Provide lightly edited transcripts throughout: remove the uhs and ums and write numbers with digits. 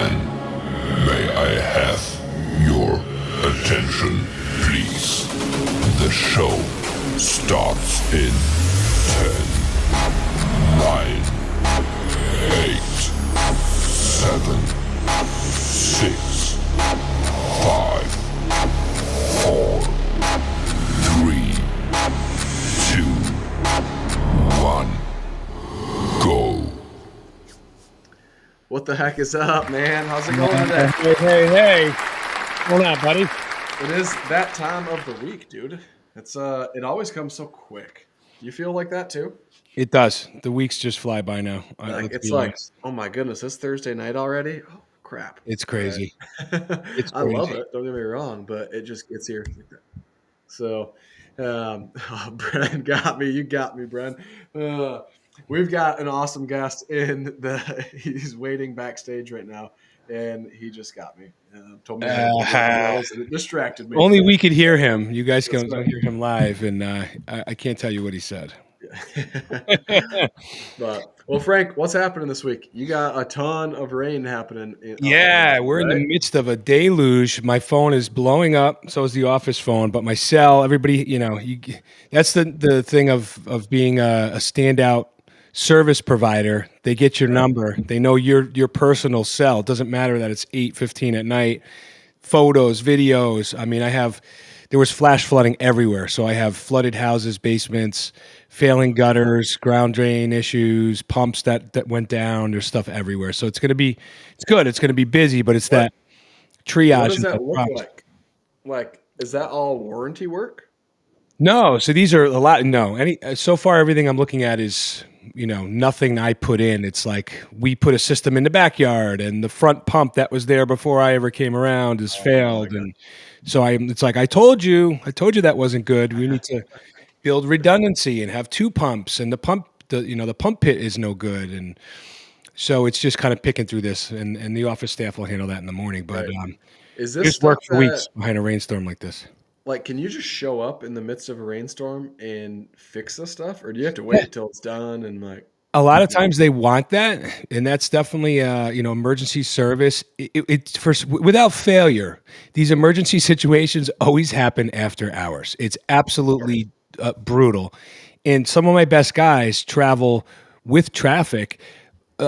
gentlemen, may I have your attention, please? The show starts in 10, 9, 8, 7, 6, 5, 4, 3, 2, 1, go. What the heck is up, man? How's it going today? Hey. What's going on, buddy? It is that time of the week, dude. It always comes so quick. Do you feel like that too? It does. The weeks just fly by now. It's like, oh my goodness, it's Thursday night already? Oh, crap. It's crazy. Right. I love it. Don't get me wrong, but it just gets here. So, Bren got me. You got me, Bren. We've got an awesome guest he's waiting backstage right now, and he just got me. Told me and it distracted me. Only we could hear him. You guys don't hear him live, and I can't tell you what he said. Well, Frank, what's happening this week? You got a ton of rain happening. We're in the midst of a deluge. My phone is blowing up. So is the office phone, but my cell. Everybody, that's the thing of being a standout service provider. They get your number. They know your personal cell. It doesn't matter that it's 8:15 at night. Photos, videos. I mean, there was flash flooding everywhere. So I have flooded houses, basements, failing gutters, ground drain issues, pumps that went down. There's stuff everywhere. So it's good. It's going to be busy, but it's that triage. What does that look like? Like, is that all warranty work? No. So these are a lot. No, so far, everything I'm looking at is, nothing I put in. It's like we put a system in the backyard and the front pump that was there before I ever came around has failed. And so it's like, I told you that wasn't good. We need to build redundancy and have two pumps, and the pump pit is no good. And so it's just kind of picking through this, and the office staff will handle that in the morning. But is this work for weeks behind a rainstorm like this? Like, can you just show up in the midst of a rainstorm and fix this stuff, or do you have to wait until it's done? And like, a lot of times they want that, and that's definitely emergency service. It's without failure. These emergency situations always happen after hours. It's absolutely brutal, and some of my best guys travel with traffic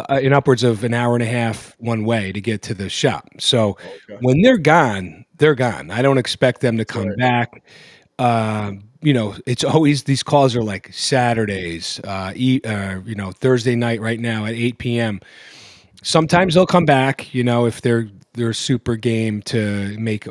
in upwards of an hour and a half one way to get to the shop. So when they're gone, they're gone. I don't expect them to come back. It's always, these calls are like Saturdays, Thursday night right now at 8 p.m. Sometimes they'll come back, if they're super game to make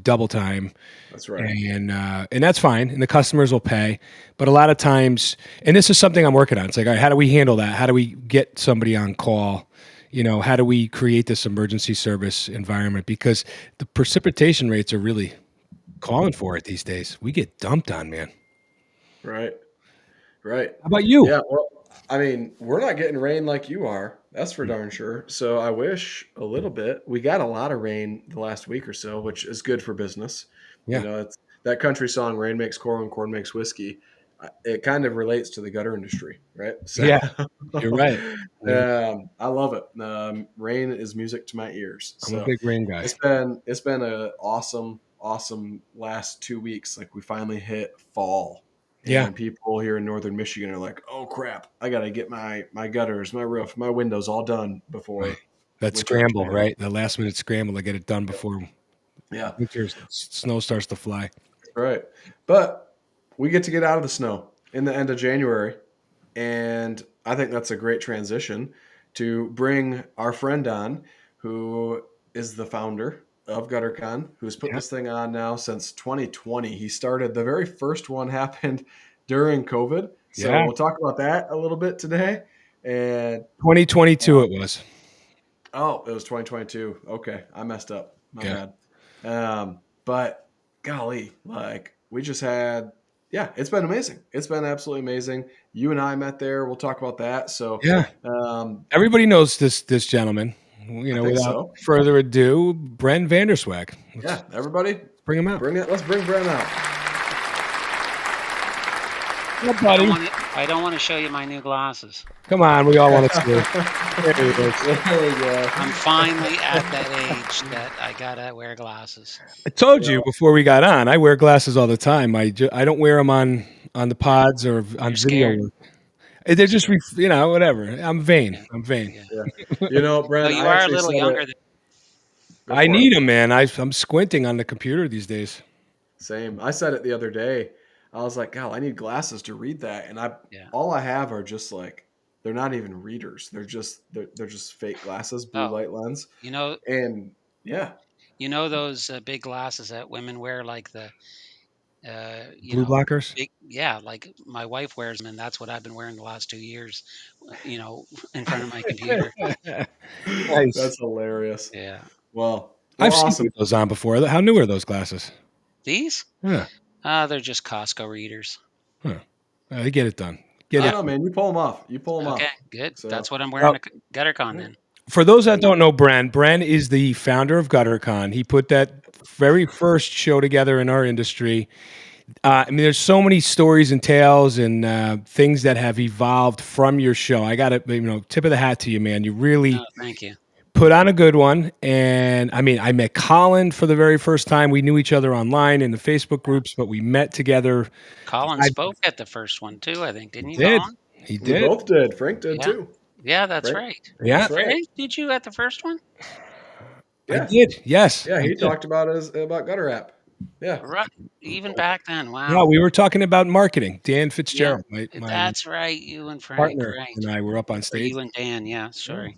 double time. That's right. And that's fine. And the customers will pay. But a lot of times, and this is something I'm working on. It's like, all right, how do we handle that? How do we get somebody on call? How do we create this emergency service environment? Because the precipitation rates are really calling for it these days. We get dumped on, man. Right. How about you? Yeah. Well, I mean, we're not getting rain like you are. That's for darn sure. So I wish a little bit. We got a lot of rain the last week or so, which is good for business. Yeah. It's that country song, "Rain makes corn, corn makes whiskey." It kind of relates to the gutter industry, right? So, yeah, you're right. I love it. Rain is music to my ears. I'm a big rain guy. It's been an awesome last 2 weeks. Like, we finally hit fall. Yeah. And people here in northern Michigan are like, oh crap, I got to get my gutters, my roof, my windows all done before. Right. That scramble, right? The last minute scramble to get it done before snow starts to fly. Right. But we get to get out of the snow in the end of January. And I think that's a great transition to bring our friend on, who is the founder of GutterCon, who's put this thing on now since 2020. He started, the very first one happened during COVID. So we'll talk about that a little bit today. And 2022 it was. Oh, it was 2022. Okay. I messed up. My bad. But golly, like, we just had, it's been amazing. It's been absolutely amazing. You and I met there. We'll talk about that. So everybody knows this gentleman. Without further ado, Bren VanderZwaag. Everybody, bring him out. Let's bring Bren out. What, buddy? I don't want to show you my new glasses. Come on, we all want to see. There he is. There we go. I'm finally at that age that I gotta wear glasses. I told you before we got on. I wear glasses all the time. I don't wear them on the pods or on You're video. scared. They're just whatever. I'm vain. Yeah. I'm vain. Yeah. Yeah. You know, So Bren, you I are a actually little said younger it. than Go I for need it. them, man. I'm squinting on the computer these days. Same. I said it the other day. I was like, God, I need glasses to read that, and yeah. all I have are just like they're not even readers. They're just fake glasses, blue Oh, light lens, you know and yeah, those big glasses that women wear, like the Blue blockers. big, yeah, like my wife wears them, and that's what I've been wearing the last 2 years. In front of my computer. Nice. that's hilarious. Yeah. Well, I've seen awesome. those on before. How new are those glasses? These? Yeah. They're just Costco readers. They get it done. I Get don't it. know, man. You pull them off. Okay, off. good. So That's what I'm wearing Oh. at GutterCon then. For those that don't know Bren is the founder of GutterCon. He put that very first show together in our industry. I mean, there's so many stories and tales and things that have evolved from your show. I got to, tip of the hat to you, man. You really Oh, thank you. put on a good one. And I mean, I met Colin for the very first time. We knew each other online in the Facebook groups, but we met together. Colin spoke at the first one too, I think, didn't you, Did Colin? he we did? both did. Frank did Yeah. too. Yeah, that's Frank- right. Yeah, That's right. Frank, did you at the first one? Yeah. I did. Yes. Yeah, I he did. talked about Gutter App. Yeah. Right. Even back then. Wow. Yeah, we were talking about marketing. Dan Fitzgerald, my That's right. You and Frank. partner, Right. and I were up on Or stage. you and Dan. Yeah. Sorry.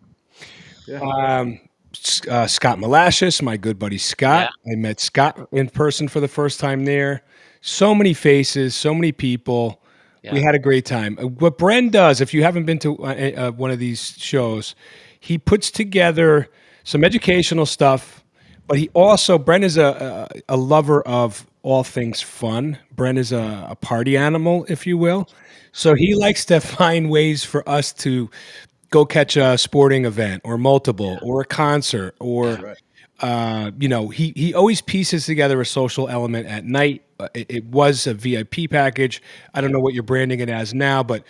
Scott Malashis, my good buddy Scott. I met Scott in person for the first time there. So many faces, so many people. We Yeah. had a great time. What Bren does, if you haven't been to one of these shows, he puts together some educational stuff, but Bren is a lover of all things fun. Bren is a party animal, if you will. So he likes to find ways for us to go catch a sporting event or multiple or a concert or he always pieces together a social element at night. It was a VIP package. I don't know what you're branding it as now, but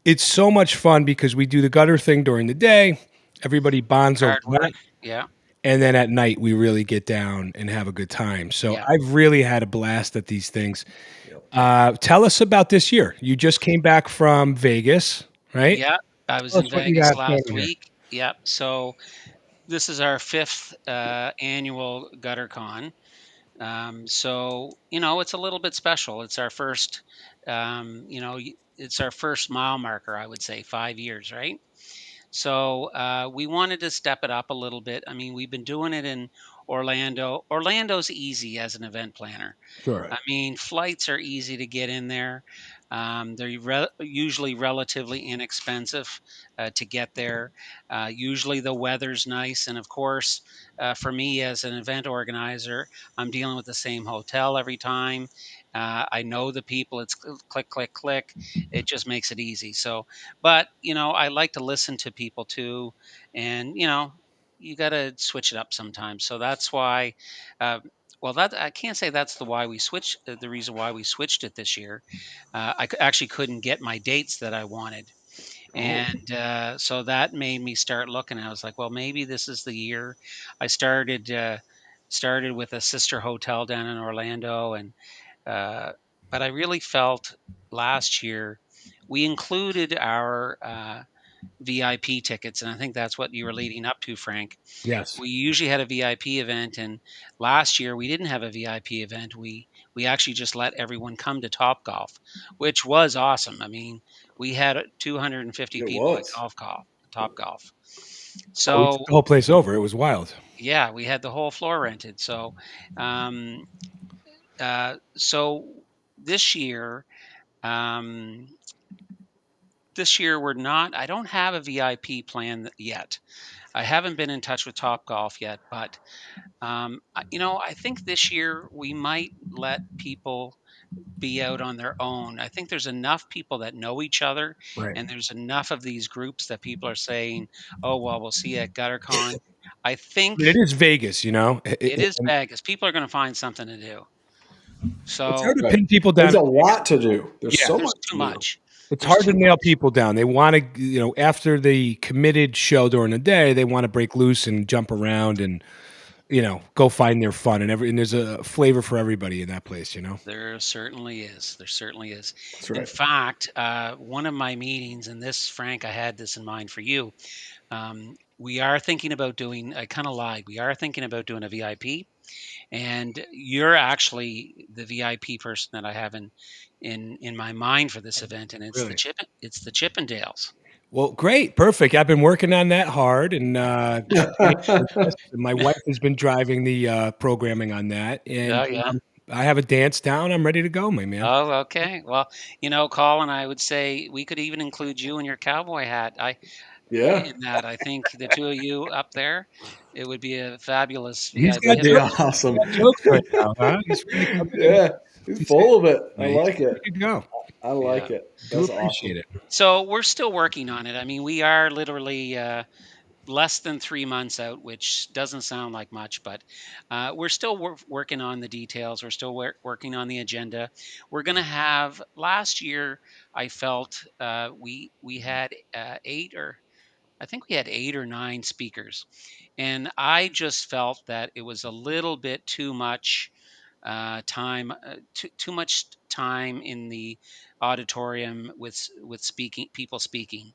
it's so much fun because we do the gutter thing during the day. Everybody bonds over Hard work. that. Yeah. And then at night, we really get down and have a good time. So Yeah. I've really had a blast at these things. Tell us about this year. You just came back from Vegas, right? Yeah. I was Tell in us what you Vegas got last going here. week. Yeah. So this is our 5th annual GutterCon. So it's a little bit special. It's our first, it's our first mile marker. I would say 5 years, right? So we wanted to step it up a little bit. I mean, we've been doing it in Orlando. Orlando's easy as an event planner. Sure. I mean, flights are easy to get in there. They're usually relatively inexpensive to get there. Usually the weather's nice. And of course, for me as an event organizer, I'm dealing with the same hotel every time. I know the people. It's click, click, click. It just makes it easy. So, but, I like to listen to people too. And, you got to switch it up sometimes. So that's why. Well, that I can't say that's the reason why we switched it this year. I actually couldn't get my dates that I wanted, and so that made me start looking. I was like, well, maybe this is the year. I started with a sister hotel down in Orlando, and but I really felt last year we included our VIP tickets, and I think that's what you were leading up to, Frank. Yes. We usually had a VIP event, and last year we didn't have a VIP event. We actually just let everyone come to Top Golf, which was awesome. I mean, we had 250 It people at was. Top Golf. We So took the whole place over. It was wild. yeah, we had the whole floor rented. So um, so this year. Um, this year we're not. I don't have a VIP plan yet. I haven't been in touch with Top Golf yet, but I think this year we might let people be out on their own. I think there's enough people that know each other, Right. and there's enough of these groups that people are saying, "Oh, well, we'll see you at GutterCon." I think It is Vegas, it is and Vegas. People are going to find something to do. it's So hard to pin people down. There's a lot to do. There's Yeah. so there's much too to do. much. It's there's hard to too nail much. people down. They want to, after the committed show during the day, they want to break loose and jump around and, go find their fun. And there's a flavor for everybody in that place. There certainly is. There certainly is. That's In right. fact, one of my meetings, and this, Frank, I had this in mind for you. We are thinking about doing. I kind of lied. We are thinking about doing a VIP, and you're actually the VIP person that I have in my mind for this event, and Really? It's the Chippendales. Well, great, perfect. I've been working on that hard, and my wife has been driving the programming on that, and Oh yeah. I have a dance down. I'm ready to go, my man. Oh, okay. Well, Colin, I would say we could even include you in your cowboy hat. Yeah. In that, I think the two of you up there, it would be a fabulous He's VIP got That'd be event. jokes. awesome. He's got jokes right now, huh? He's really coming in. Yeah. He's He's saying full of it. I he's like it. ready to go. I Yeah. like it. Do That's appreciate awesome. it. So we're still working on it. I mean, we are literally less than 3 months out, which doesn't sound like much, but we're still working on the details. We're still working on the agenda. We're going to have, last year, I felt we had eight or I think we had 8 or 9 speakers. And I just felt that it was a little bit too much time, too much time in the auditorium with speaking, people speaking.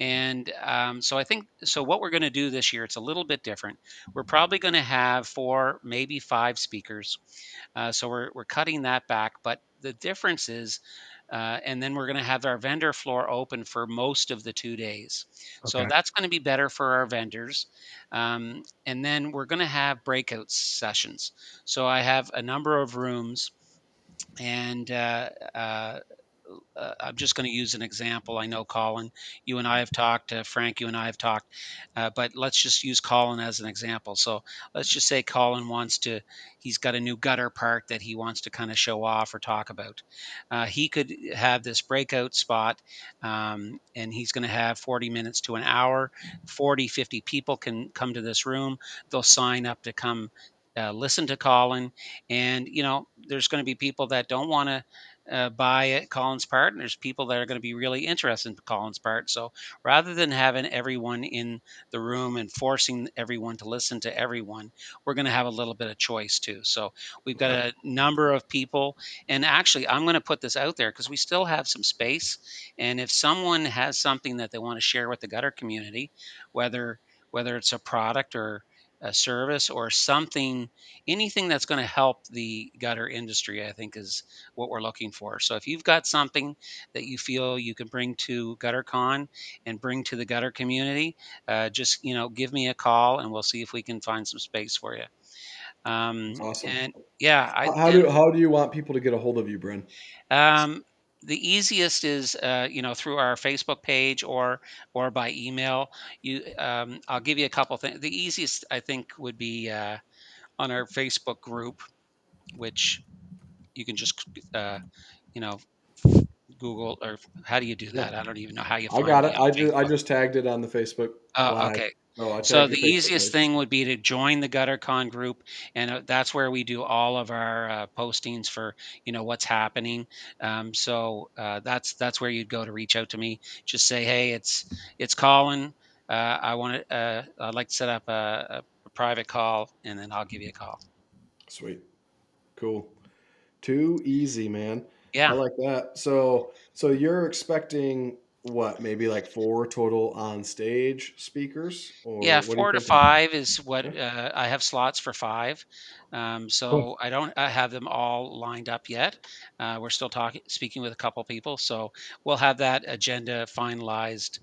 And so I think so. What we're going to do this year, it's a little bit different. We're probably going to have 4, maybe 5 speakers. So we're cutting that back. But the difference is, and then we're going to have our vendor floor open for most of the 2 days. So Okay. that's going to be better for our vendors. And then we're going to have breakout sessions. So I have a number of rooms, and I'm just going to use an example. I know, Colin, you and I have talked, Frank, you and I have talked, but let's just use Colin as an example. So let's just say Colin he's got a new gutter part that he wants to kind of show off or talk about. He could have this breakout spot, and he's going to have 40 minutes to an hour. 40, 50 people can come to this room. They'll sign up to come. Listen to Colin, and there's going to be people that don't want to buy at Colin's part, and there's people that are going to be really interested in Colin's part. So rather than having everyone in the room and forcing everyone to listen to everyone, we're going to have a little bit of choice too. So we've got Yep. a number of people, and actually, I'm going to put this out there because we still have some space. And if someone has something that they want to share with the gutter community, whether it's a product or a service or something, anything that's going to help the gutter industry, I think is what we're looking for. So if you've got something that you feel you can bring to GutterCon and bring to the gutter community, just give me a call and we'll see if we can find some space for you. That's awesome. And yeah, How do you want people to get a hold of you, Bren? um, the easiest is through our Facebook page or by email. I'll give you a couple things. The easiest I think would be on our Facebook group, which you can just you know Google, or how do you do Yeah. that? I don't even know how you I find got it. me on I Facebook. just tagged it on the Facebook Oh, Live. okay. Oh, I So tagged the your Facebook easiest page. thing would be to join the GutterCon group, and that's where we do all of our postings for what's happening. That's where you'd go to reach out to me. Just say, hey, it's Colin. I'd like to set up a private call, and then I'll give you a call. Sweet. Cool. Too easy, man. I Yeah. like that. So you're expecting what, maybe like 4 total on stage speakers, or Yeah, what are you four to thinking? five is what Yeah. I have slots for five. Cool. So I have them all lined up yet. We're still speaking with a couple people, so we'll have that agenda finalized.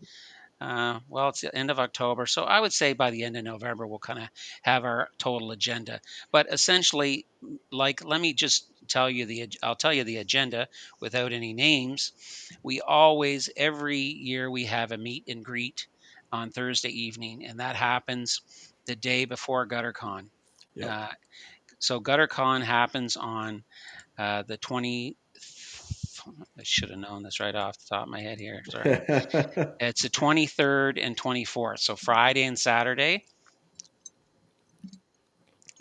Well, it's the end of October, so I would say by the end of November we'll kind of have our total agenda. But essentially, like, let me just tell you I'll tell you the agenda without any names. We always, every year, we have a meet and greet on Thursday evening, and that happens the day before GutterCon. Yep. Uh, so GutterCon happens on the 20. I should have known this right off the top of my head here. Sorry. It's the 23rd and 24th. So Friday and Saturday.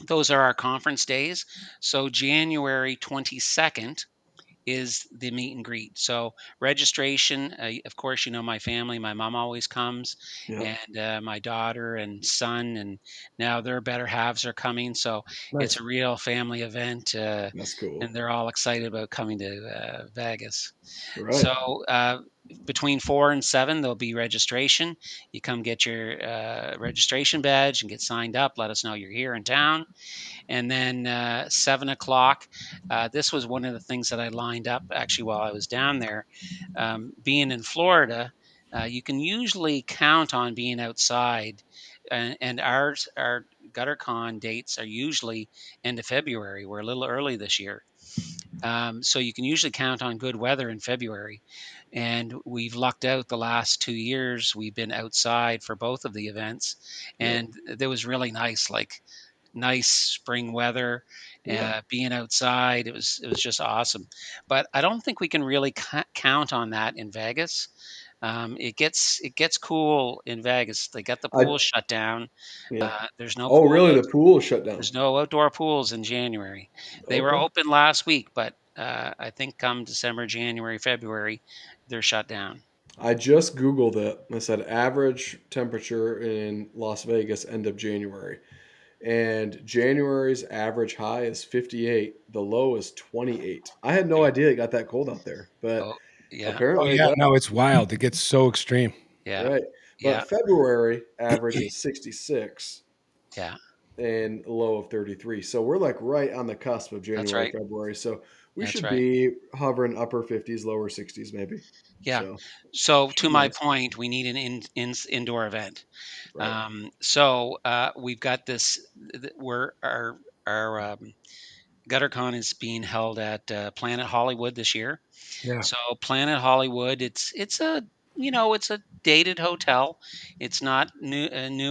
Those are our conference days. So January 22nd is the meet and greet. So registration, of course, my family. My mom always comes, Yep. and my daughter and son, and now their better halves are coming. So it's Nice. a real family event, That's cool. and they're all excited about coming to Vegas. Right. So between 4 and 7, there'll be registration. You come get your registration badge and get signed up. Let us know you're here in town. And then 7 o'clock, this was one of the things that I lined up actually while I was down there. Being in Florida, you can usually count on being outside, and our GutterCon dates are usually end of February. We're a little early this year. So you can usually count on good weather in February. And we've lucked out the last 2 years. We've been outside for both of the events, Yep. and it was really nice, like nice spring weather, Yeah. being outside. It was just awesome. But I don't think we can really count on that in Vegas. It gets cool in Vegas. They got the I pool shut down. yeah. There's no Oh, pool really? out. The pool shut down. There's no outdoor pools in January. They were Okay. open last week, but I think come December, January, February, they're shut down. I just Googled it. I said average temperature in Las Vegas end of January. And January's average high is 58. The low is 28. I had no Yeah. idea it got that cold out there, but Oh, yeah, Oh apparently it yeah, does. no, it's wild. It gets so extreme. yeah, Right. yeah, But February average is 66 yeah. and a low of 33. So we're like right on the cusp of That's January, right. February. So we That's should right. be hovering upper 50s, lower 60s maybe. Yeah. So So should to be my nice. point, we need an indoor event. Right. So we've got this. We're our GutterCon is being held at Planet Hollywood this year. Yeah. So Planet Hollywood, it's a dated hotel. It's not new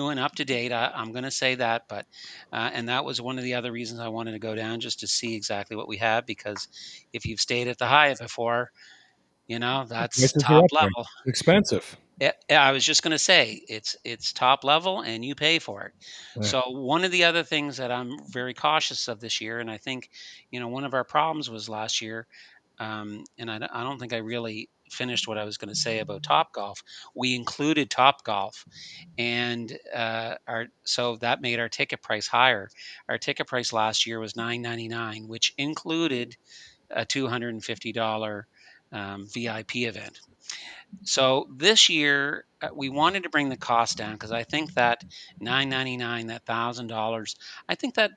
and up to date. I'm going to say that, but and that was one of the other reasons I wanted to go down, just to see exactly what we have, because if you've stayed at the Hyatt before, that's Prices are top up there. level. It's expensive. Yeah, I was just going to say it's top level and you pay for it. Yeah. So one of the other things that I'm very cautious of this year, and I think one of our problems was last year, and I don't think I really finished what I was going to say about Top Golf. We included Top Golf, and our so that made our ticket price higher. Our ticket price last year was $9.99, which included a $250 VIP event. So this year, we wanted to bring the cost down, because I think that 999, that $1,000, I think that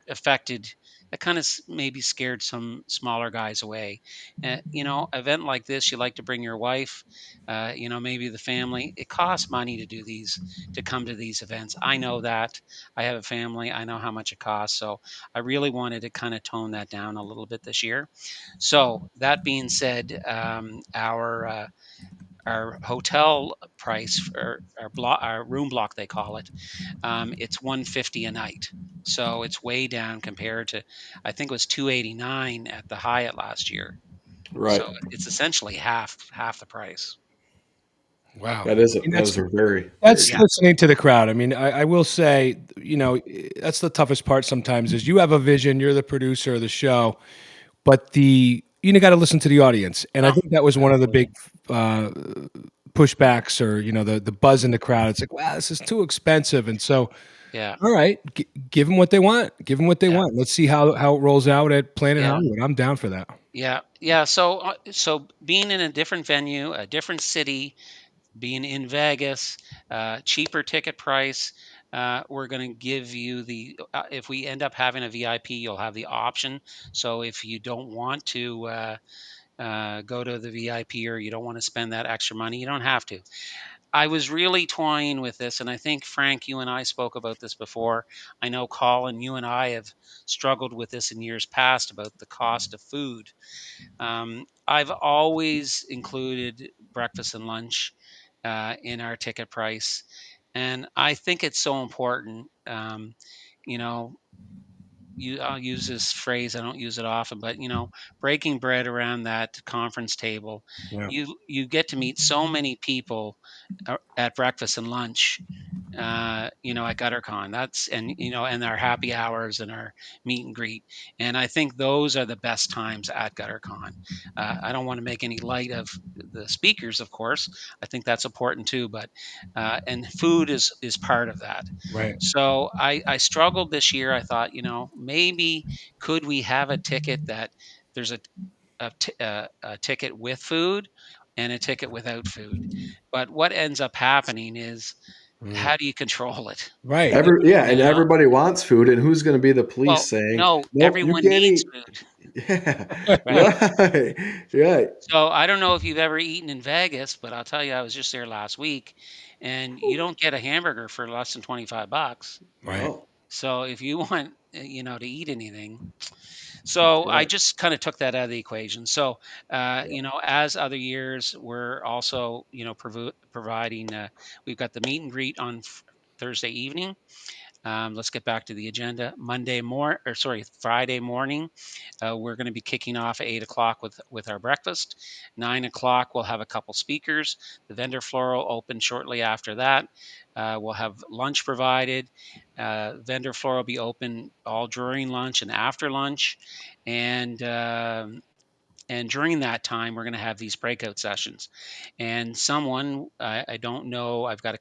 kind of maybe scared some smaller guys away. Event like this, you like to bring your wife, maybe the family. It costs money to do these, to come to these events. I know that. I have a family. I know how much it costs. So I really wanted to kind of tone that down a little bit this year. So that being said, our hotel price, for our room block, they call it, it's 150 a night. So it's way down compared to, I think it was 289 at the Hyatt last year. Right. So it's essentially half the price. Wow. That is I mean, that is a very, very that's Yeah, good. listening to the crowd. I mean, I will say, that's the toughest part sometimes is you have a vision, you're the producer of the show, but got to listen to the audience. And I no, think that was one of the big Absolutely. uh, pushbacks, or, the buzz in the crowd. It's like, wow, this is too expensive. And so, yeah, all right, give them what they want. Give them what they yeah, want. Let's see how it rolls out at Planet yeah, Hollywood. I'm down for that. yeah. So being in a different venue, a different city, being in Vegas, cheaper ticket price. We're going to give you if we end up having a VIP, you'll have the option. So if you don't want to go to the VIP, or you don't want to spend that extra money, you don't have to. I was really toying with this, and I think, Frank, you and I spoke about this before. I know, Colin, you and I have struggled with this in years past about the cost of food. I've always included breakfast and lunch in our ticket price, and I think it's so important. You know, I'll use this phrase. I don't use it often, but breaking bread around that conference table, Yeah. you get to meet so many people at breakfast and lunch. at GutterCon. And our happy hours and our meet and greet. And I think those are the best times at GutterCon. I don't want to make any light of the speakers, of course. I think that's important too, but and food is part of that. Right. So I struggled this year. I thought, maybe could we have a ticket that there's a ticket with food and a ticket without food. But what ends up happening is, Mm. how do you control it? Right. And You know? everybody wants food, and who's going to be the police Well, saying, no, "Nope, you everyone can't needs eat"? food, Yeah, right? right, right. So I don't know if you've ever eaten in Vegas, but I'll tell you, I was just there last week, and you don't get a hamburger for less than $25. Right. No, So if you want, to eat anything, so I right. just kind of took that out of the equation. So, Yeah. as other years, we're also, providing. We've got the meet and greet on Thursday evening. Let's get back to the agenda. Friday morning, we're going to be kicking off at 8 o'clock with our breakfast. 9 o'clock, we'll have a couple speakers. The vendor floor will open shortly after that. We'll have lunch provided. Vendor floor will be open all during lunch and after lunch, and during that time, we're going to have these breakout sessions. And someone, I don't know, I've got a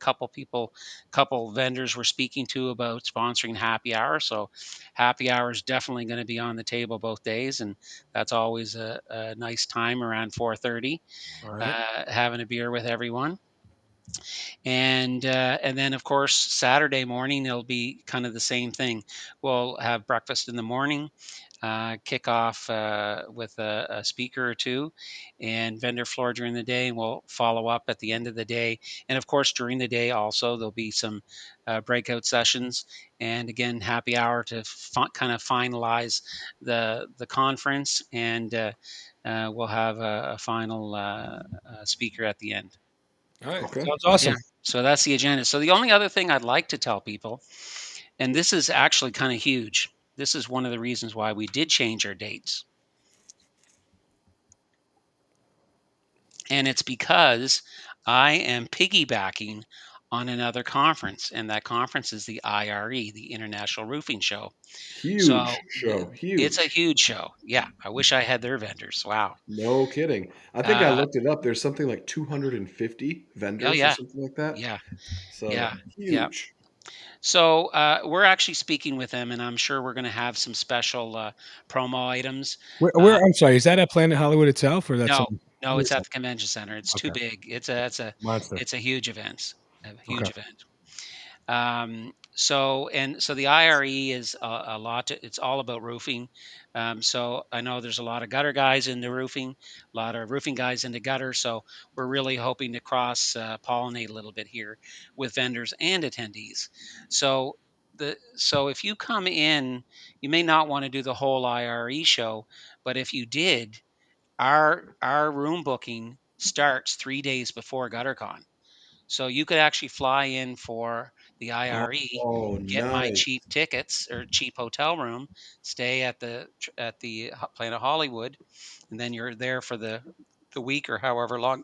couple vendors we're speaking to about sponsoring happy hour. So happy hour is definitely going to be on the table both days. And that's always a nice time around 4:30, All right. having a beer with everyone. And then, of course, Saturday morning, it'll be kind of the same thing. We'll have breakfast in the morning, kick off with a speaker or two, and vendor floor during the day. And we'll follow up at the end of the day. And of course, during the day also, there'll be some breakout sessions. And again, happy hour to kind of finalize the conference. And we'll have a final speaker at the end. All right. Okay. Sounds Yeah. awesome. So that's the agenda. So the only other thing I'd like to tell people, and this is actually kind of huge. This is one of the reasons why we did change our dates. And it's because I am piggybacking on another conference, and that conference is the IRE, the International Roofing Show. Huge So show. it's a Huge. huge show. Yeah, I wish I had their vendors. Wow. No kidding. I think I Uh, looked it up. There's something like 250 oh vendors or yeah, something like that. yeah, yeah, So yeah. huge. So we're actually speaking with them, and I'm sure we're going to have some special promo items. Where Uh, I'm sorry, is that at Planet Hollywood itself or that's no, some no, it's at the convention center. It's too okay. big. Monster. It's a huge event. A Okay. huge event. So the IRE is a lot. It's all about roofing. So I know there's a lot of gutter guys into roofing, a lot of roofing guys into gutter. So we're really hoping to cross pollinate a little bit here with vendors and attendees. So so if you come in, you may not want to do the whole IRE show, but if you did, our room booking starts 3 days before GutterCon. So you could actually fly in for the IRE, Oh, get my nice. cheap tickets or cheap hotel room, stay at the Planet Hollywood, and then you're there for the week or however long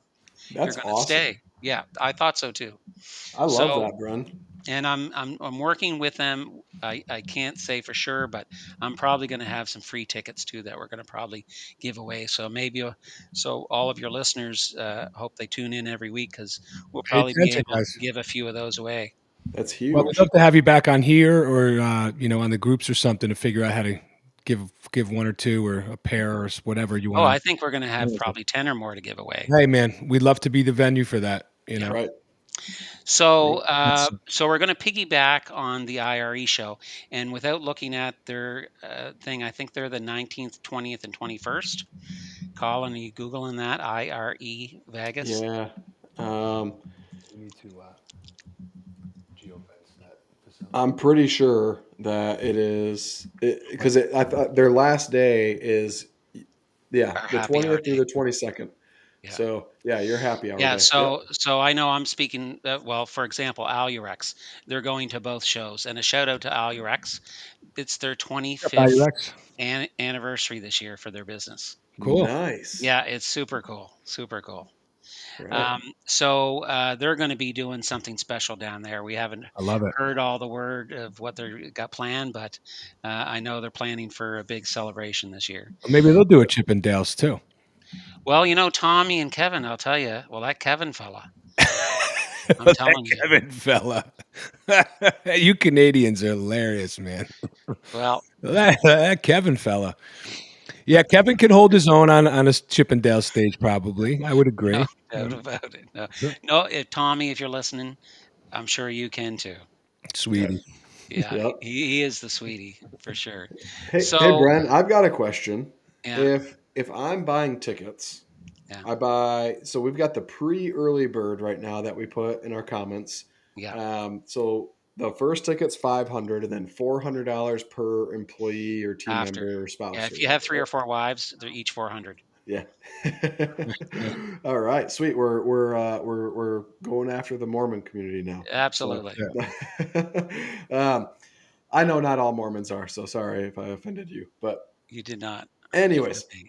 you're That's going to awesome. stay. Yeah, I thought so too. I love So, that, Bren. and I'm working with them. I can't say for sure, but I'm probably going to have some free tickets too that we're going to probably give away. So maybe so all of your listeners, hope they tune in every week, because we'll Pay probably be attention, able guys. to give a few of those away. That's Well, we'd huge. love to have you back on here or on the groups or something to figure out how to give one or two or a pair or whatever you Oh, want I think we're going to have to. probably 10 or more to give away. Hey man, we'd love to be the venue for that, you Yeah. know. Right. So, Right. so we're going to piggyback on the IRE show, and without looking at their thing, I think they're the 19th, 20th, and 21st. Colin, are you googling that IRE Vegas? Yeah. Um, We need to geofence that facility. I'm pretty sure that it is because I thought their last day is Our the happy hour 20th through day. the 22nd. Yeah. So yeah, your happy hour Yeah, day. Yep. so I know I'm speaking. Well, for example, Alurex, they're going to both shows, and a shout out to Alurex. It's their Yep, Value 25th Rex. anniversary this year for their business. Cool. Nice. Yeah, it's super cool, super cool. Right. So they're going to be doing something special down there. We haven't I love it. heard all the word of what they got planned, but I know they're planning for a big celebration this year. Maybe they'll do a Chippendales too. Well, Tommy and Kevin, I'll tell you. Well, that Kevin fella, I'm That telling you. Kevin fella. You Canadians are hilarious, man. Well, That Kevin fella. Yeah, Kevin can hold his own on a Chippendale stage, probably. I would no agree. doubt about it. No, Tommy, if you're listening, I'm sure you can too. Sweetie. Yeah, Yep. he is the sweetie for sure. Hey, So, Bren, I've got a question. yeah, If I'm buying tickets, yeah, so we've got the pre-early bird right now that we put in our comments. yeah. So the first ticket's 500, and then $400 per employee or team After, member or yeah, spouse or if you have three whatever. or four wives, they're each 400. Yeah. Yeah. All right, sweet. We're going after the Mormon community now. So, Absolutely. I know not all Mormons are, so sorry if I offended you. But You did not offend anyways, me.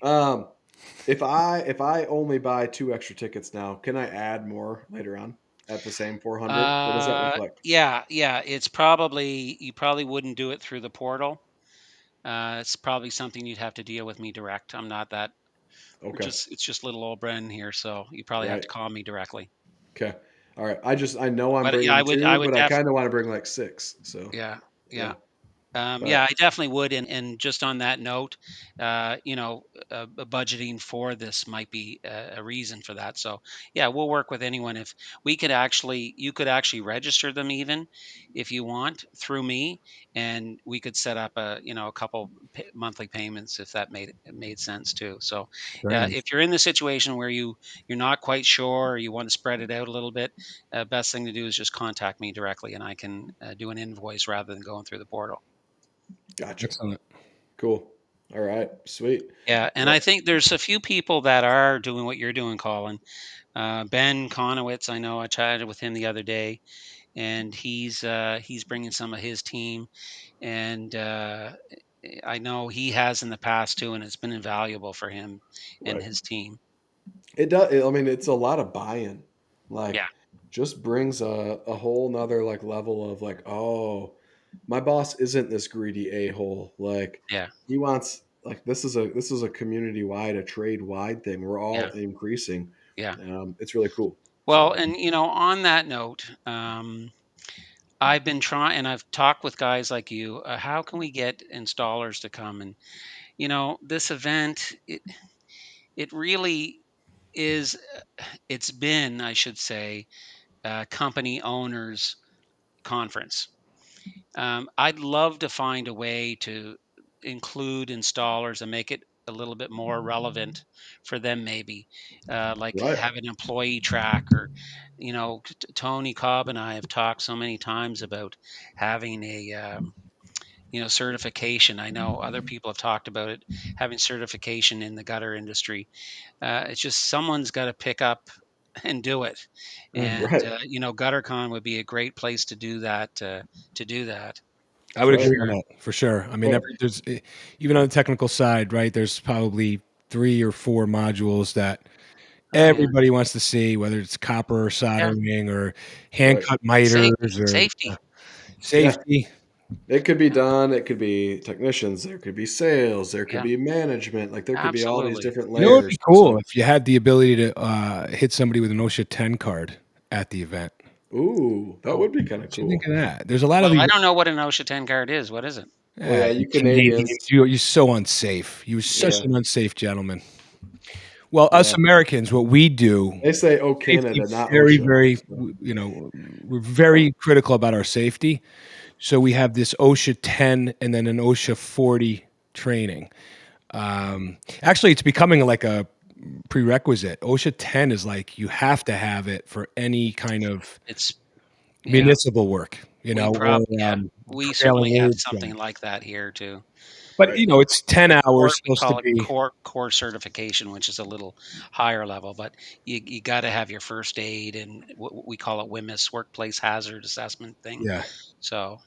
if I only buy 2 extra tickets now, can I add more later on at the same 400? What does that look like? Yeah. You probably wouldn't do it through the portal. It's probably something you'd have to deal with me direct. I'm not that. Okay. It's just little old Bren here, so you probably have Right. to call me directly. Okay. All right. I know I'm But yeah, bringing I two, would but I def. kind of want to bring like six. So Yeah, yeah. yeah. Yeah, But I definitely would. And just on that note, budgeting for this might be a reason for that. So yeah, we'll work with anyone. If you could actually register them even if you want through me, and we could set up a couple monthly payments if that made sense too. So Very nice. if you're in the situation where you're not quite sure, or you want to spread it out a little bit, best thing to do is just contact me directly, and I can do an invoice rather than going through the portal. gotcha. Excellent. Cool. All right. Sweet. Yeah, and I Well, think there's a few people that are doing what you're doing, Colin. Ben Conowitz, I know I chatted with him the other day, and he's bringing some of his team, and I know he has in the past too, and it's been invaluable for him and right. his team. It does. I mean, it's a lot of buy-in. Yeah, Like, just brings a whole nother like level of like, oh, my boss isn't this greedy a-hole. Like, yeah, he wants like this is a community wide, a trade wide thing. We're all yeah, increasing. yeah. It's really cool. Well, So and on that note, I've been trying, and I've talked with guys like you. How can we get installers to come? And this event, it really is. It's been, I should say, company owners conference. I'd love to find a way to include installers and make it a little bit more relevant for them, maybe like right, have an employee track, or Tony Cobb and I have talked so many times about having a certification. I know other people have talked about it, having certification in the gutter industry. It's just someone's got to pick up and do it. And right. GutterCon would be a great place to do that. I That's would right. agree on that for sure. I mean, Oh, there's even on the technical side, right? There's probably 3 or 4 modules that Oh yeah, everybody wants to see, whether it's copper or yeah. soldering or hand right. cut miters or Safety. Yeah. safety. It could be done. It could be technicians. There could be sales. There could Yeah, be management. Like there could be all these absolutely. different You know, what would be layers. cool So, if you had the ability to hit somebody with an OSHA 10 card at the event. ooh, that Oh, would be kind of What do you think cool. of that? There's a lot of well, these I don't know what an OSHA 10 card is. What is it? Well, yeah, you you Canadians. Canadians. You're so unsafe. You're such Yeah, an unsafe gentleman. Well, us yeah. Americans, what we do, They say, "Oh, safety, Canada, not very, OSHA." very, So, we're very critical about our safety. So we have this OSHA 10 and then an OSHA 40 training. Actually, it's becoming like a prerequisite. OSHA 10 is like you have to have it for any kind of It's yeah. municipal work, or We prevailing certainly have wage something job. like that here too. But right, it's 10 The core, hours we supposed to call it be. core certification, which is a little higher level, but you got to have your first aid and what we call it WHMIS, workplace hazard assessment thing. Yeah. So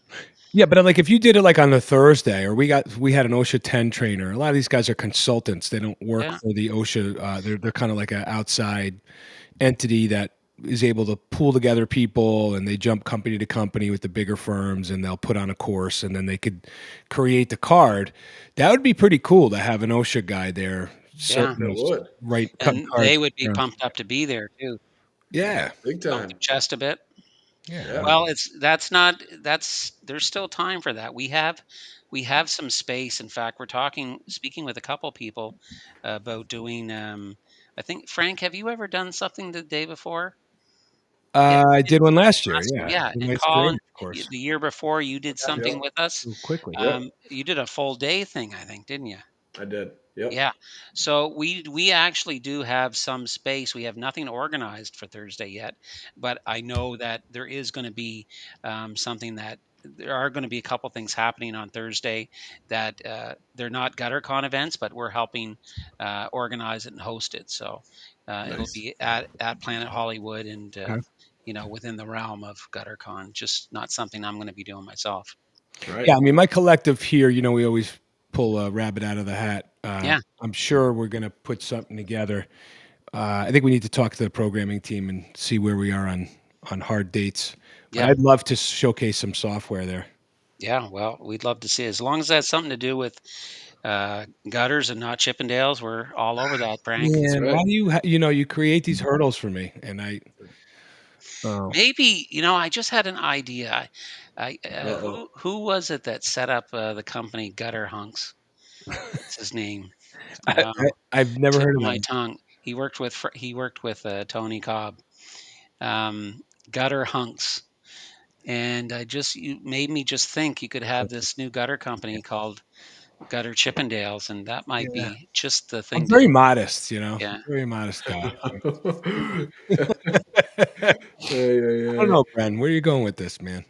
Yeah, but like if you did it like on a Thursday, or we had an OSHA 10 trainer. A lot of these guys are consultants. They don't work yeah, for the OSHA. They're kind of like an outside entity that is able to pull together people, and they jump company to company with the bigger firms, and they'll put on a course, and then they could create the card. That would be pretty cool to have an OSHA guy there. Yeah, It would. Right, cutting and cards. they would be Yeah. pumped up to be there too. Yeah. Big Pump time. their chest a bit. Yeah. Well, there's still time for that. We have some space. In fact, speaking with a couple people about doing. I think Frank, have you ever done something the day before? Yeah, I did one last year. last year, Yeah, yeah. the And Night's Colin, Parade, of course. the year before, you did something Yep. with us. Ooh, quickly. Yep. You did a full day thing, I think, didn't you? I did. Yep. Yeah. So we actually do have some space. We have nothing organized for Thursday yet, but I know that there is going to be something that there are going to be a couple things happening on Thursday that they're not GutterCon events, but we're helping organize it and host it. So it'll Nice. be at Planet Hollywood and Okay. within the realm of GutterCon. Just not something I'm going to be doing myself. Right. Yeah, I mean, my collective here, we always pull a rabbit out of the hat. Yeah. I'm sure we're going to put something together. I think we need to talk to the programming team and see where we are on hard dates. But Yeah. I'd love to showcase some software there. Yeah, well, we'd love to see it. As long as that's something to do with gutters and not Chippendales, we're all over that, Frank. Man, right. why do you create these hurdles for me? And oh, Maybe, I just had an idea. Uh-oh. Who was it that set up the company Gutter Hunks? What's his name? I, Um, I've never Tip heard of of my that. tongue. He worked with Tony Cobb. Um, Gutter Hunks, and you made me just think you could have this new gutter company called Gutter Chippendales, and that might Yeah. be just the I'm thing to. very modest, Yeah. very modest guy. Yeah. I don't know, Bren. Where are you going with this, man?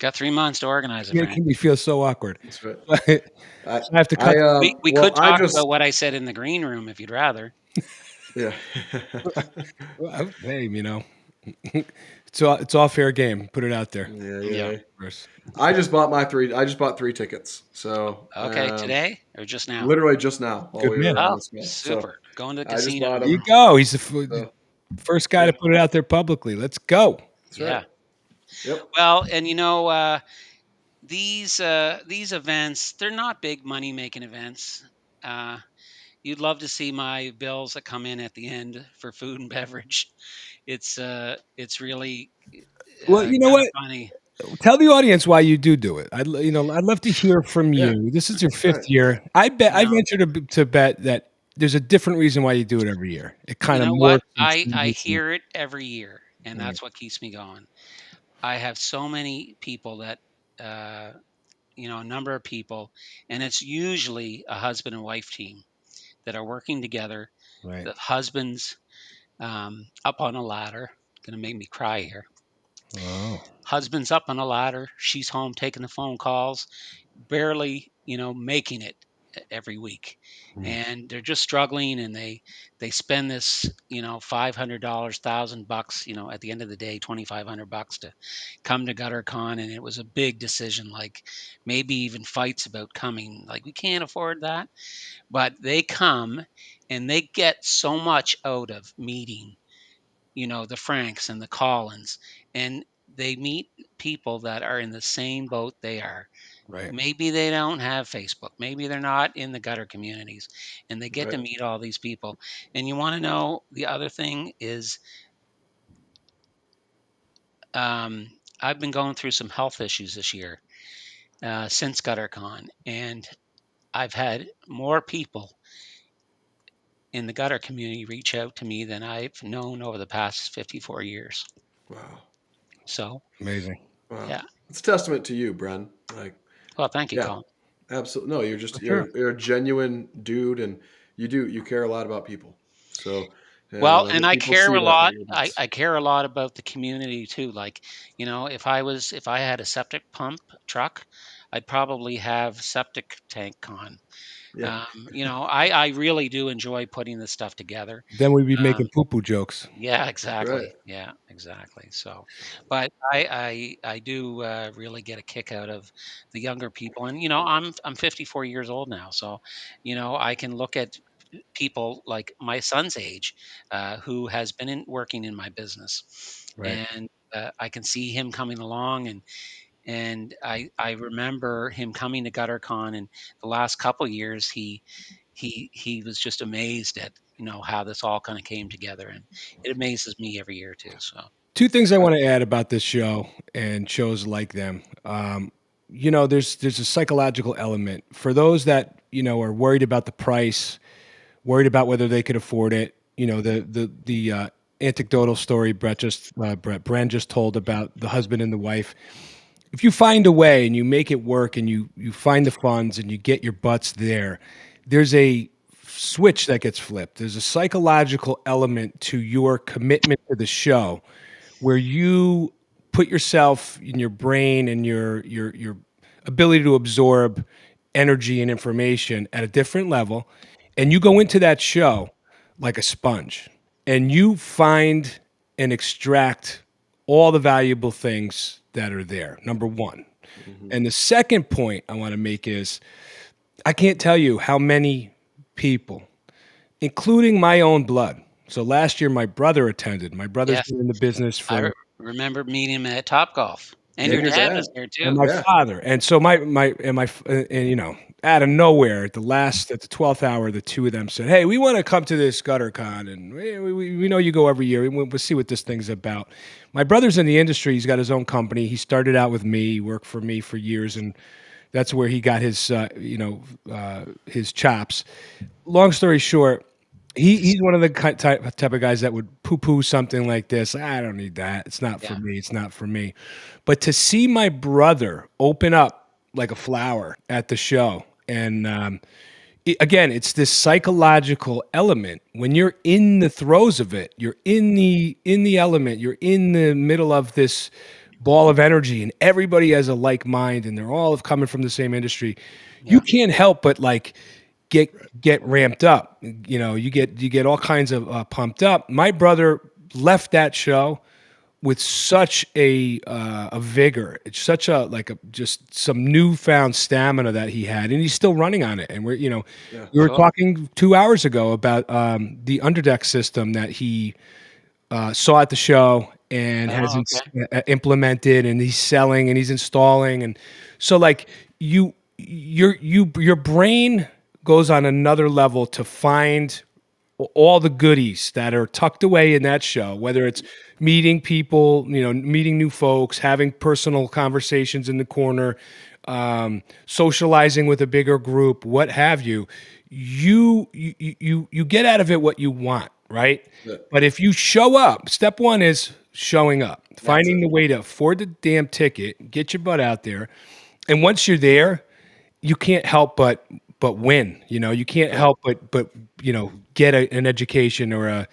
Got 3 months to organize it, Making Frank. me feel so awkward. That's right. I I have to cut. We well could I talk just about what I said in the green room if you'd rather. yeah. Well, hey, it's all fair game. Put it out there. Yeah. Yeah. I just bought 3 tickets. So Okay, today or just now? literally just now while Good we man. were on Oh, this call. So super. Going to the I just casino bought There you them. tomorrow. go. He's the So first guy to put it out there publicly. Let's go. that's Yeah. right. Yep. Well, and these events, they're not big money making events. Uh, you'd love to see my bills that come in at the end for food and beverage. It's really Well, you know kind of what? funny. Tell the audience why you do it. I'd love to hear from Yeah. you. This is your That's fifth right. year. I No, venture to bet that there's a different reason why you do it every year. It kind you of know morphs what? and I changes. hear it every year, and Right. that's what keeps me going. I have so many people that, uh, a number of people, and it's usually a husband and wife team that are working together. Right. The husband's up on a ladder. Going to make me cry here. Oh. Husband's up on a ladder. She's home taking the phone calls, barely, making it every week. Mm. And they're just struggling, and they spend this, $500, $1,000, at the end of the day, $2,500 to come to GutterCon, and it was a big decision, like maybe even fights about coming. Like we can't afford that, but they come, and they get so much out of meeting, the Franks and the Collins, and they meet people that are in the same boat they are. Right. Maybe they don't have Facebook. Maybe they're not in the gutter communities, and they get to Right. meet all these people. And you want to know the other thing is, I've been going through some health issues this year since GutterCon, and I've had more people in the gutter community reach out to me than I've known over the past 54 years. Wow. So, Amazing. Wow. yeah. It's a testament to you, Bren. Like, Well, thank you, yeah, Colin. absolutely. No, you're just For sure. you're a genuine dude, and you care a lot about people. So Well, I and think I people care see a that in lot. your I, events. I care a lot about the community too. Like, if I had a septic pump truck, I'd probably have septic tank con. Yeah. I really do enjoy putting this stuff together. Then we'd be Um, making poo-poo jokes. yeah, That's right. exactly. Yeah, exactly. So, but I do really get a kick out of the younger people, and I'm 54 years old now, so I can look at people like my son's age, who has been working in my business, Right. and I can see him coming along, and I remember him coming to GutterCon, and the last couple years he was just amazed at how this all kind of came together, and it amazes me every year too. So Two things I want to add about this show and shows like them. There's a psychological element for those that are worried about the price, worried about whether they could afford it. The anecdotal story Bren just told about the husband and the wife. If you find a way and you make it work and you find the funds and you get your butts there, there's a switch that gets flipped. There's a psychological element to your commitment to the show where you put yourself in your brain and your ability to absorb energy and information at a different level, and you go into that show like a sponge, and you find and extract all the valuable things that are there. Number one. And the second point I want to make is I can't tell you how many people, including my own blood. So last year, my brother attended. My brother's yes, been in the business I for remember meeting him at Top Golf, and And your your dad dad. was there and too. my Yeah. father. And so out of nowhere at the 12th hour, the two of them said, "Hey, we want to come to this GutterCon, and we know you go every year. We'll see what this thing's about." My brother's in the industry. He's got his own company. He started out with me. He worked for me for years, and that's where he got his chops. Long story short, he's one of the type of guys that would poo-poo something like this. I don't need that. It's not for Yeah, me. It's not for me. But to see my brother open up like a flower at the show, and again, it's this psychological element. When you're in the throes of it, you're in the element. You're in the middle of this ball of energy, and everybody has a like mind, and they're all coming from the same industry. You yeah, can't help but like get ramped up. You get all kinds of pumped up. My brother left that show with such a vigor. It's such just some newfound stamina that he had, and he's still running on it. And Yeah. we were cool. talking 2 hours ago about the underdeck system that he saw at the show and has Oh, okay. implemented, and he's selling and he's installing, and so like your brain goes on another level to find all the goodies that are tucked away in that show, whether it's meeting people, meeting new folks, having personal conversations in the corner, socializing with a bigger group, what have you. You get out of it what you want, right? Yeah. But if you show up, step one is showing up, That's finding it. the way to afford the damn ticket, get your butt out there, and once you're there, you can't help but win. You can't help but get an education or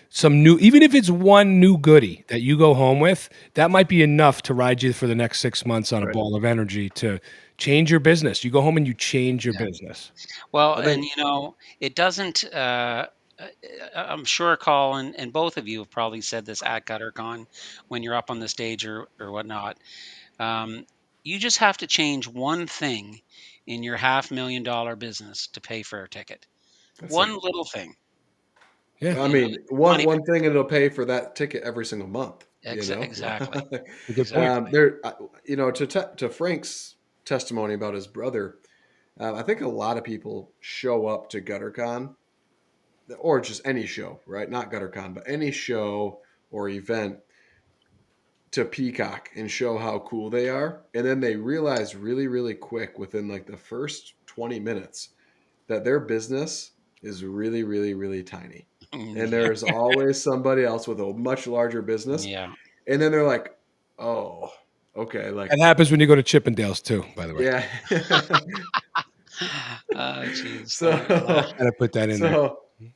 some new, even if it's one new goodie that you go home with, that might be enough to ride you for the next 6 months on a Right. ball of energy to change your business. You go home and you change your Yeah. business. Well, I and think it doesn't. I'm sure Colin and both of you have probably said this at GutterCon when you're up on the stage or whatnot. Um, you just have to change one thing in your $500,000 business to pay for a ticket. that's One it. little thing, Yeah, I mean, one money one thing it'll pay for that ticket every single month. You know, exactly, a good point. to Frank's testimony about his brother. I think a lot of people show up to GutterCon or just any show, right? Not GutterCon, but any show or event to peacock and show how cool they are, and then they realize really, really quick within like the first 20 minutes that their business is really, really, really tiny. And yeah, there's always somebody else with a much larger business. yeah. And then they're like, oh, okay. That Like, happens when you go to Chippendales too, by the way. yeah. Oh, geez, don't even laugh. so, Gotta put that in there.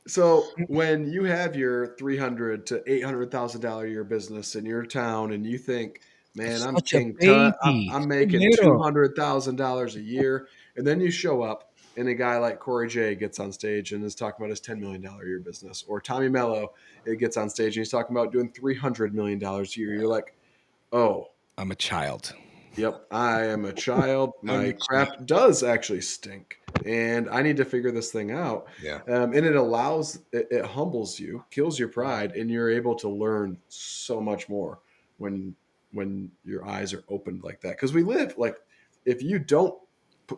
so when you have your 300 to $800,000 a year business in your town and you think, man, I'm Such a King Tut, baby. I'm making Dinero. $200,000 a year. And then you show up and a guy like Corey J gets on stage and is talking about his $10 million a year business, or Tommy Mello, it gets on stage and he's talking about doing $300 million a year. You're like, oh, I'm a child. yep, I am a child. I'm My a child. crap does actually stink. and I need to figure this thing out. Yeah. And it humbles you, kills your pride, and you're able to learn so much more when your eyes are opened like that. Because we live like, if you don't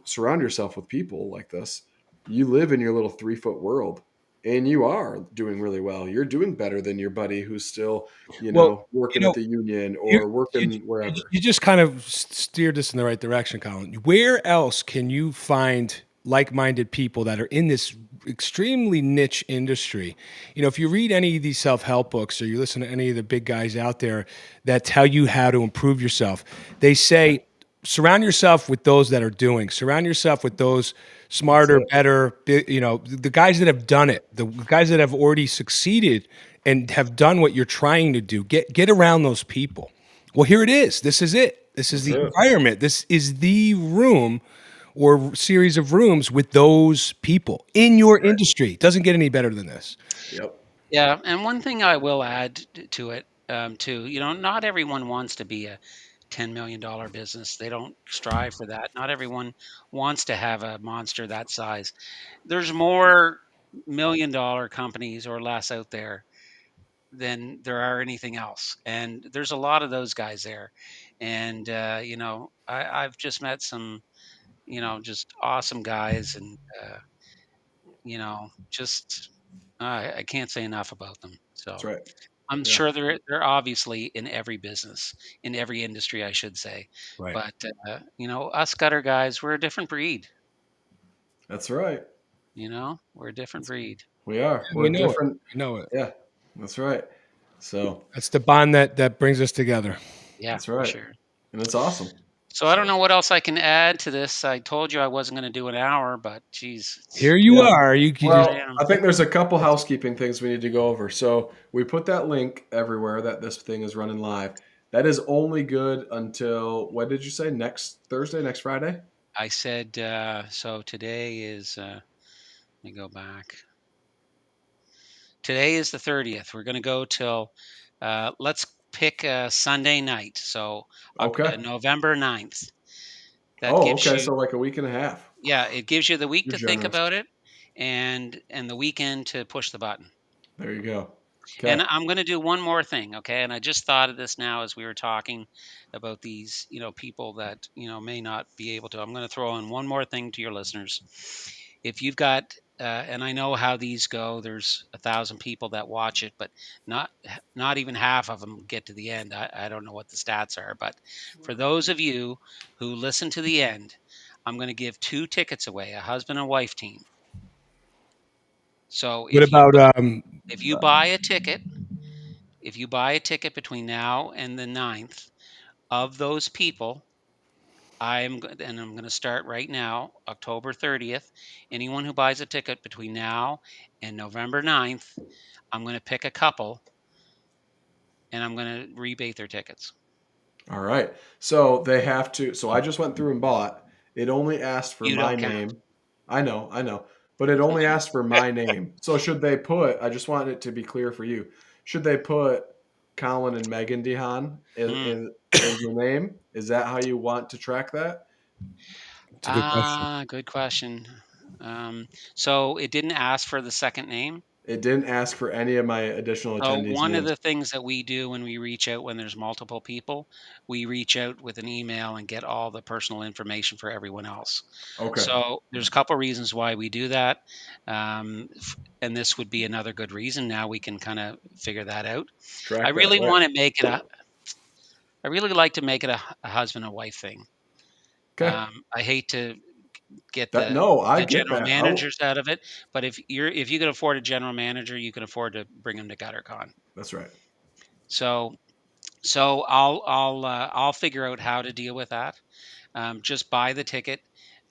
surround yourself with people like this, you live in your little 3 foot world, and you are doing really well. You're doing better than your buddy who's still, Well, working you know, at the union you or working wherever. you just kind of steered this in the right direction, Colin. Where else can you find like-minded people that are in this extremely niche industry? If you read any of these self-help books or you listen to any of the big guys out there that tell you how to improve yourself, they say surround yourself with those that are doing. Surround yourself with those smarter, better, the guys that have done it, the guys that have already succeeded and have done what you're trying to do. Get around those people. Well, here it is. This is it. This is the environment. This is the room or series of rooms with those people in your industry. It doesn't get any better than this. Yep. Yeah, and one thing I will add to it, too, not everyone wants to be a $10 million business. They don't strive for that. Not everyone wants to have a monster that size. There's more $1 million companies or less out there than there are anything else, and there's a lot of those guys there. And I've just met some, just awesome guys, and just I can't say enough about them. That's So right. I'm Yeah. sure they're obviously in every business, in every industry, I should say. Right. But us gutter guys, we're a different breed. That's right. We're a different breed. We are. We We're know it. different. We know it. Yeah. That's right. So That's the bond that brings us together. Yeah, that's for right. sure. And it's awesome. So I don't know what else I can add to this. I told you I wasn't going to do an hour, but geez, Here you Yeah. are. You can just Well, am. I think there's a couple housekeeping things we need to go over. So we put that link everywhere that this thing is running live. That is only good until, what did you say? Next Thursday, next Friday? I said so. Today is. Let me go back. Today is the 30th. We're going to go till. Let's pick Sunday night. So Okay. November 9th. That Oh, gives okay. you. So like a week and a half. Yeah, it gives you the week You're to think generous. about it, and the weekend to push the button. There you go. And Okay. I'm going to do one more thing, okay? And I just thought of this now as we were talking about these, people that, may not be able to. I'm going to throw in one more thing to your listeners. If you've got, and I know how these go, there's 1,000 people that watch it, but not even half of them get to the end. I don't know what the stats are, but for those of you who listen to the end, I'm going to give 2 tickets away, a husband and wife team. So what about if you buy a ticket, between now and the 9th, of those people, I'm going to start right now, October 30th. Anyone who buys a ticket between now and November 9th, I'm going to pick a couple and I'm going to rebate their tickets. All right. So they have to. So I just went through and bought. It only asked for You my don't count. name. I know. But it only asked for my name. So should they put, I just want it to be clear for you. Should they put Colin and Megan DeHaan as your name? Is that how you want to track that? it's a good question. Good question. So it didn't ask for the second name. It didn't ask for any of my additional So attendees' one of names. the things that we do when we reach out when there's multiple people, we reach out with an email and get all the personal information for everyone else. Okay. So there's a couple reasons why we do that, and this would be another good reason. Now we can kind of figure that out. Track I that. really Right. want to make it I really like to make it a husband and wife thing. Okay. I hate to get No, I the get general that. managers out of it, but if you can afford a general manager, you can afford to bring them to GutterCon. That's right. So I'll figure out how to deal with that. Just buy the ticket.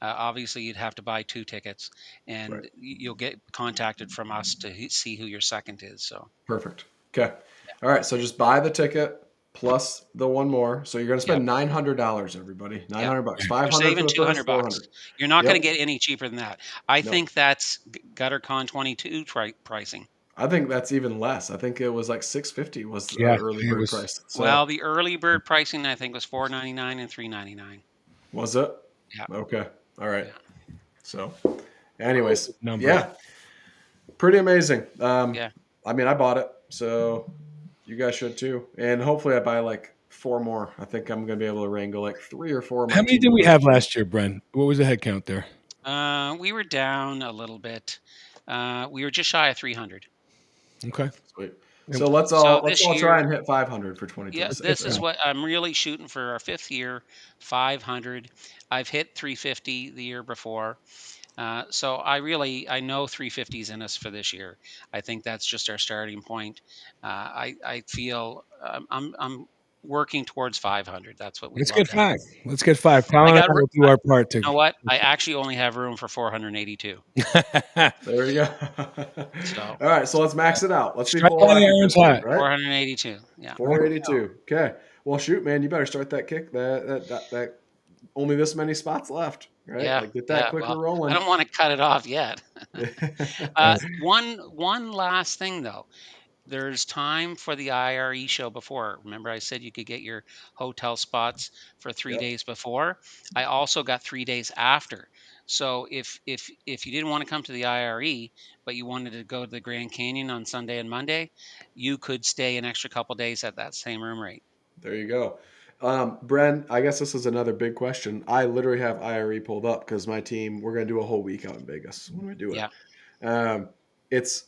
Obviously, you'd have to buy 2 tickets, and Right. you'll get contacted from us to see who your second is. So Perfect. Okay. All right. So just buy the ticket plus the one more. So you're going to spend $900, everybody. $900. you're 500 for saving the first, 200 bucks. 400. You're not going to Yep. get any cheaper than that. I No. think that's GutterCon 22 pricing. I think that's even less. I think it was like 650 was Yeah, our early it bird was. price. So Well, the early bird pricing I think was $4.99 and $3.99. was it? Yeah. Okay. All right. Yeah. So Anyways, Number. yeah, pretty amazing. Yeah. I mean, I bought it, so you guys should too. And hopefully, I buy like 4 more. I think I'm going to be able to wrangle like 3 or 4 of How my many team did we members. have last year, Bren? What was the head count there? We were down a little bit. We were just shy of 300. Okay. Sweet. Yep. So let's So all this try year, and hit 500 for yeah, 2026. this is Right? what I'm really shooting for our fifth year, 500. I've hit 350 the year before. So I know 350's in us for this year. I think that's just our starting point. I feel I'm working towards 500. That's what we'd Let's love get to have. 5. Let's get 5. I Colin and got. I will do our part to. You know what? I actually only have room for 482. There we go. So All right, so let's max it out. Let's be Strike full while the iron's occupancy, hot. right? 482. Yeah. 482. Okay. Well, shoot, man, you better start that kick. That only this many spots left, right? Yeah. Like get that Yeah. quicker Well, I rolling. don't want to cut it off yet. Right. One last thing though. There's time for the IRE show before. Remember, I said you could get your hotel spots for 3 days before. I also got 3 days after. So if you didn't want to come to the IRE, but you wanted to go to the Grand Canyon on Sunday and Monday, you could stay an extra couple days at that same room rate. There you go. Bren, I guess this is another big question. I literally have IRE pulled up because my team, we're going to do a whole week out in Vegas when we do Yeah, it. It's,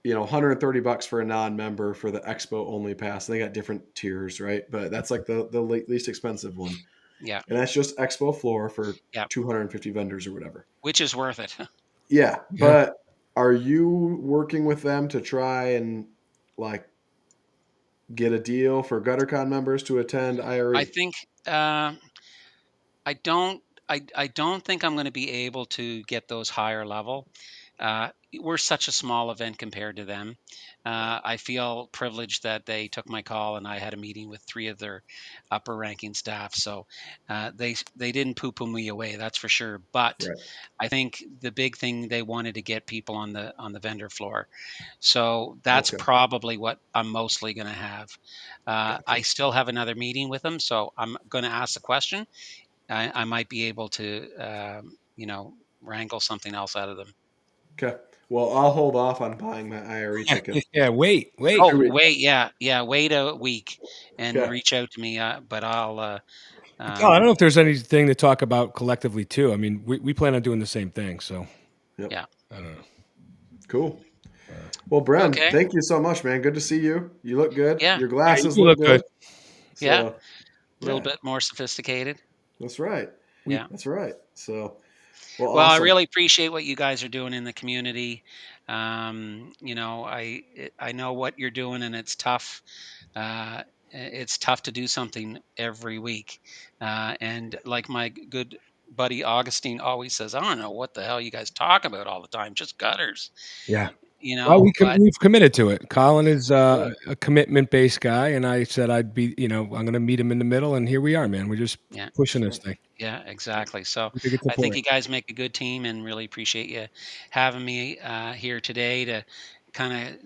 $130 for a non-member for the expo only pass. They got different tiers, right? But that's like the least expensive one. yeah, And that's just expo floor for yeah. 250 vendors or whatever. Which is worth it. Yeah. Yeah. But are you working with them to try and like get a deal for GutterCon members to attend IRE? I think I don't I don't think I'm going to be able to get those higher level. We're such a small event compared to them. I feel privileged that they took my call and I had a meeting with 3 of their upper ranking staff. So they didn't poo poo me away, that's for sure. But Right. I think the big thing, they wanted to get people on the vendor floor. So that's Okay. probably what I'm mostly going to have. Gotcha. I still have another meeting with them, so I'm going to ask the question. I might be able to, wrangle something else out of them. Okay. Well, I'll hold off on buying my IRE ticket. Yeah. Wait. Oh, 2 weeks. wait, yeah, wait a week and Okay. reach out to me. But I'll, Oh, I don't know if there's anything to talk about collectively too. I mean, we plan on doing the same thing. So Yep. yeah. I don't know. Cool. Well, Bren, Okay. thank you so much, man. Good to see you. You look good. Yeah. Your Yeah, glasses you look look good. good. So, Yeah. A little yeah, bit more sophisticated. that's right. Yeah. That's right. So, Well, I awesome. really appreciate what you guys are doing in the community. I know what you're doing, and it's tough. It's tough to do something every week. And like my good buddy Augustine always says, I don't know what the hell you guys talk about all the time, just gutters, Yeah. Well, but we've committed to it. Colin is Good. a commitment-based guy, and I said I'd be, I'm going to meet him in the middle, and here we are, man. We're just yeah, pushing this thing. yeah, exactly. So We think it's I think important. you guys make a good team, and really appreciate you having me here today to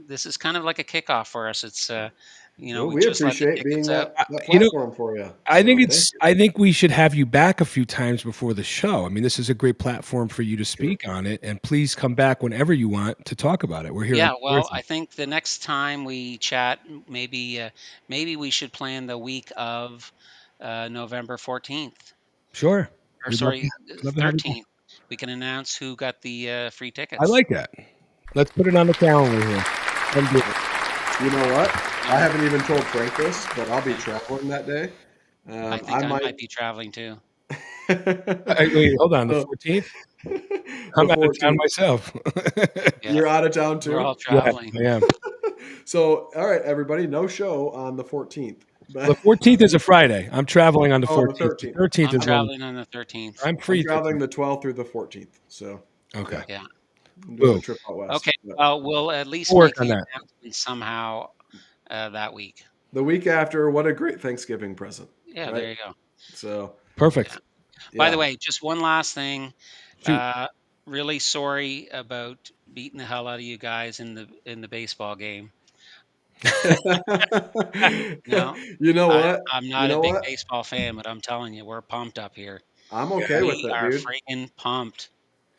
this is kind of like a kickoff for us. It's, Well, we we just let the appreciate being tickets out. that You know, platform for you. I think So, thank you. I think we should have you back a few times before the show. I mean, this is a great platform for you to speak on it, and please come back whenever you want to talk about it. We're here. Yeah, on well, I Thursday. think the next time we chat, maybe we should plan the week of November 14th, Sure. or We'd love sorry, love to have you back. 13th. We can announce who got the free I tickets. like that. Let's put it on the calendar here. Let's do it. You know what? I haven't even told Frank this, but I'll be traveling that day. I think I I might. might be traveling too. Wait, hold on. The So, 14th? the I'm out of town 14th. myself. Yeah, You're out of town we're all too. Yeah, traveling. I am. So, all right, everybody, no show on the 14th. The 14th is a Friday. I'm traveling on the Oh, the 14th. The 13th. 13th I'm is when traveling on the 13th. I'm I'm free. traveling the 12th through the 14th. So, Okay. Yeah. I'm doing a Boom. trip out west. Okay. But Well, we'll at least We'll work make on the that. announcement somehow that week. the week after, what a great Thanksgiving present, Yeah, right? there you go. So, Perfect. By the yeah. way, just one last thing. Shoot. Really sorry about beating the hell out of you guys in the baseball game. No, You know what? I'm You not a know big what? baseball fan, but I'm telling you, we're pumped up here. I'm okay with We it, are dude. freaking pumped.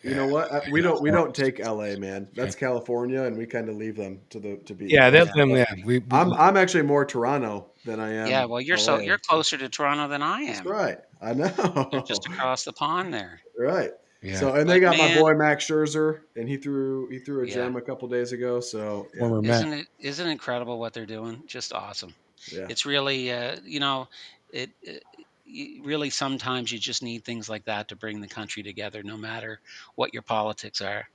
You know what? We don't take LA, man. That's California, and we kind of leave them to be. Yeah, the that's coast. them. Yeah, I'm actually more Toronto than I am. Yeah, well, LA. you're closer to Toronto than I That's am. right. I You're know. just across the pond there. Right. yeah. So, and they But got my man, boy Max Scherzer, and he threw a yeah, gem a couple days ago. So, yeah, Former Met. isn't it incredible what they're doing? Just awesome. yeah, It's really, really sometimes you just need things like that to bring the country together, no matter what your politics are.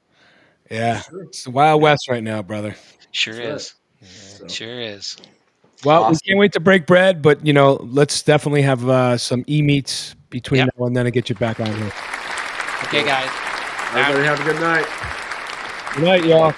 Yeah, sure. it's the Wild Yeah, West right now, brother. Sure that's right. is. So, Sure is. Well, we awesome. can't wait to break bread, but let's definitely have some meets between Yep. now and then and get you back on here. Okay, guys. Everybody have a good night. Good night, y'all.